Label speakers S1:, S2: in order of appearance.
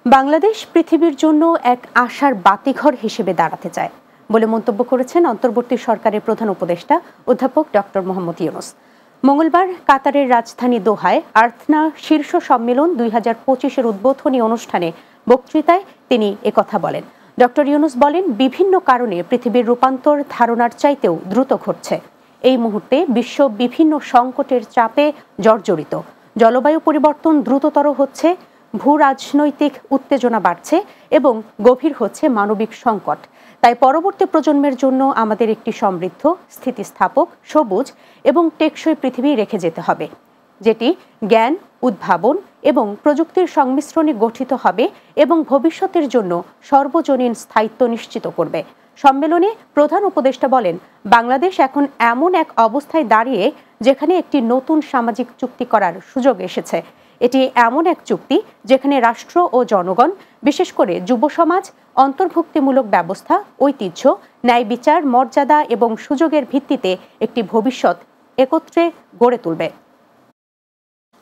S1: বাংলাদেশ পৃথিবীর জন্য এক আশার বাতিঘর হিসেবে দাঁড়াতে চায় বলে মন্তব্য করেছেন অন্তর্বর্তী সরকারের প্রধান উপদেষ্টা অধ্যাপক ডক্টর মোহাম্মদ ইউনূস। মঙ্গলবার কাতারের রাজধানী দোহায় আর্থনা শীর্ষ সম্মেলন 2025-এর উদ্বোধনী অনুষ্ঠানে বক্তৃতায় তিনি একথা বলেন। ডক্টর ইউনূস বলেন, বিভিন্ন কারণে পৃথিবীর রূপান্তর ধারণার চাইতেও দ্রুত ঘটছে। এই মুহূর্তে বিশ্ব বিভিন্ন সংকটের চাপে জর্জরিত। জলবায়ু পরিবর্তন দ্রুততর হচ্ছে, ভূ রাজনৈতিক উত্তেজনা বাড়ছে এবং গভীর হচ্ছে মানবিক সংকট। তাই পরবর্তী প্রজন্মের জন্য আমাদের একটি সমৃদ্ধ, স্থিতিস্থাপক, সবুজ এবং টেকসই পৃথিবী রেখে যেতে হবে, যেটি জ্ঞান, উদ্ভাবন এবং প্রযুক্তির সংমিশ্রণে গঠিত হবে এবং ভবিষ্যতের জন্য সর্বজনীন স্থায়িত্ব নিশ্চিত করবে। সম্মেলনে প্রধান উপদেষ্টা বলেন, বাংলাদেশ এখন এমন এক অবস্থায় দাঁড়িয়ে যেখানে একটি নতুন সামাজিক চুক্তি করার সুযোগ এসেছে। এটি এমন এক চুক্তি যেখানে রাষ্ট্র ও জনগণ, বিশেষ করে যুব সমাজ, অন্তর্ভুক্তিমূলক ব্যবস্থা, ঐতিহ্য, ন্যায় বিচার, মর্যাদা এবং সুযোগের ভিত্তিতে একটি ভবিষ্যৎ একত্রে গড়ে তুলবে।